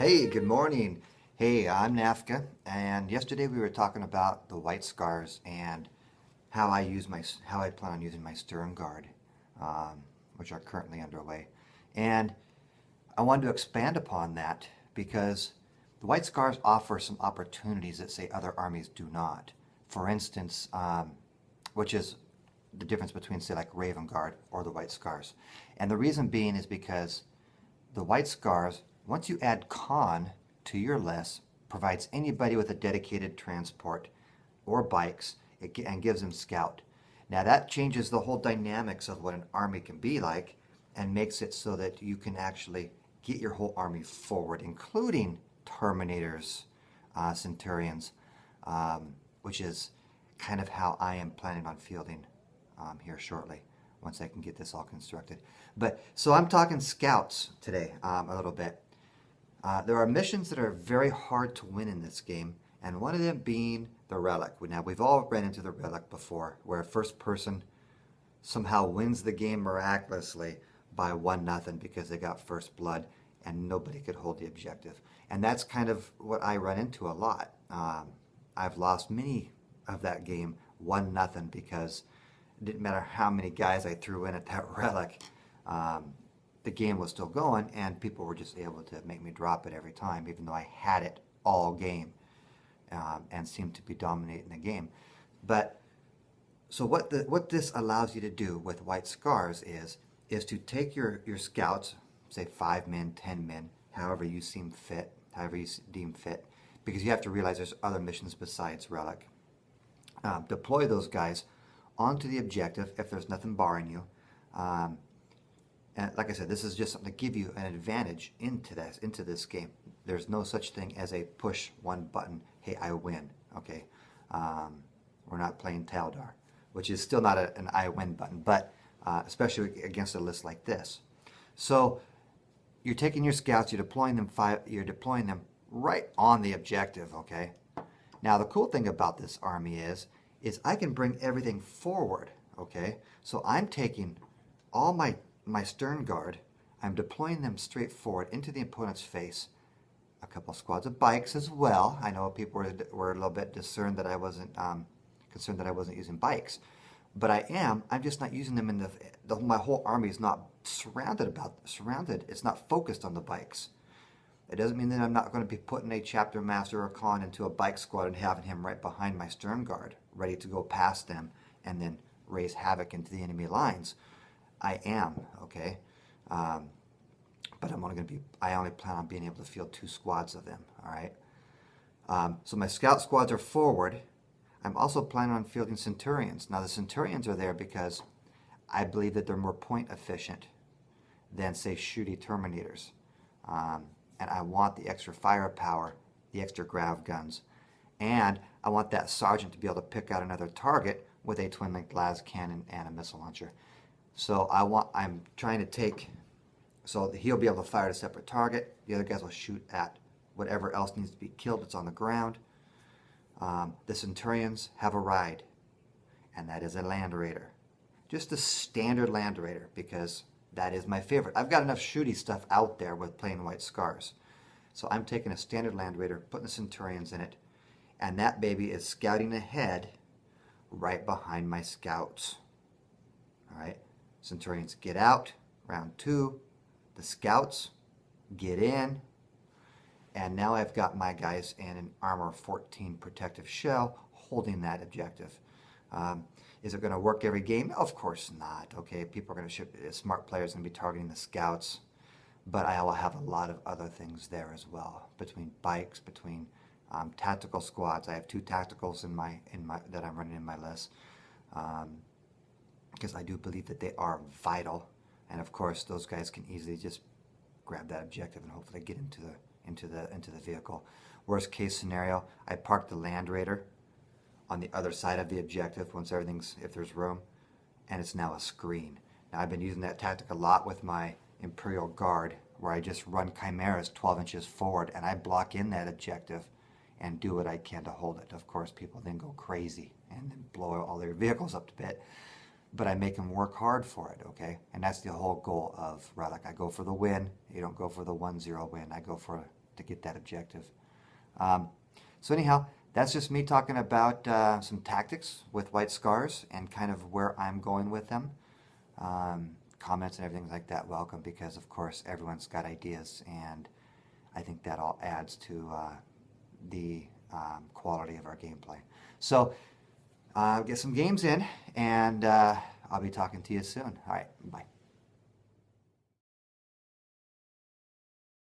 Hey, good morning. Hey, I'm Nafka, and yesterday we were talking about the White Scars and how I plan on using my stern guard, um, which are currently underway. And I wanted to expand upon that because the White Scars offer some opportunities that say other armies do not. For instance, which is the difference between say like Raven Guard or the White Scars. And the reason being is because the White Scars, once you add Con to your list, provides anybody with a dedicated transport or bikes and gives them Scout. Now that changes the whole dynamics of what an army can be like and makes it so that you can actually get your whole army forward, including Terminators, Centurions, which is kind of how I am planning on fielding here shortly once I can get this all constructed. But so I'm talking scouts today a little bit. There are missions that are very hard to win in this game, and one of them being the Relic. Now we've all ran into the Relic before, where a first person somehow wins the game miraculously by 1-0 because they got first blood and nobody could hold the objective. And that's kind of what I run into a lot. I've lost many of that game 1-0 because it didn't matter how many guys I threw in at that Relic. The game was still going and people were just able to make me drop it every time, even though I had it all game and seemed to be dominating the game. But so what this allows you to do with White Scars is to take your scouts, say 5 men, 10 men, however you seem fit, however you deem fit, because you have to realize there's other missions besides Relic. Deploy those guys onto the objective if there's nothing barring you. And like I said, this is just something to give you an advantage into this game. There's no such thing as a push one button, hey, I win, okay? We're not playing Taldar, which is still not an I win button, but especially against a list like this. So you're taking your scouts, you're deploying them right on the objective, okay? Now the cool thing about this army is I can bring everything forward, okay? So I'm taking all my stern guard, I'm deploying them straight forward into the opponent's face. A couple squads of bikes as well. I know people were a little bit concerned that I wasn't using bikes, but I'm just not using them in my whole army is not surrounded. It's not focused on the bikes. It doesn't mean that I'm not going to be putting a chapter master or con into a bike squad and having him right behind my stern guard, ready to go past them and then raise havoc into the enemy lines. I am, okay? But I only plan on being able to field 2 squads of them, all right? So my scout squads are forward. I'm also planning on fielding Centurions. Now the Centurions are there because I believe that they're more point efficient than, say, shooty Terminators. And I want the extra firepower, the extra grav guns, and I want that sergeant to be able to pick out another target with a twin-linked las cannon and a missile launcher. So I'm trying to take, so he'll be able to fire at a separate target. The other guys will shoot at whatever else needs to be killed that's on the ground. The Centurions have a ride, and that is a Land Raider. Just a standard Land Raider, because that is my favorite. I've got enough shooty stuff out there with plain White Scars. So I'm taking a standard Land Raider, putting the Centurions in it, and that baby is scouting ahead right behind my scouts. All right? Centurions get out, round 2. The scouts get in. And now I've got my guys in an armor 14 protective shell holding that objective. Is it going to work every game? Of course not. Okay, people are going to ship, smart players are going to be targeting the scouts. But I will have a lot of other things there as well, between bikes, between tactical squads. I have 2 tacticals that I'm running in my list. Because I do believe that they are vital, and of course those guys can easily just grab that objective and hopefully get into the vehicle. Worst case scenario, I park the Land Raider on the other side of the objective if there's room, and it's now a screen. Now I've been using that tactic a lot with my Imperial Guard, where I just run Chimeras 12 inches forward and I block in that objective and do what I can to hold it. Of course people then go crazy and then blow all their vehicles up to bit. But I make them work hard for it, and that's the whole goal of Relic. I go for the win. You don't go for the 1-0 win. I go for to get that objective. So anyhow, that's just me talking about some tactics with white scars and kind of where I'm going with them. Comments and everything like that welcome, because of course everyone's got ideas, and I think that all adds to the quality of our gameplay. So get some games in, and I'll be talking to you soon. All right, bye.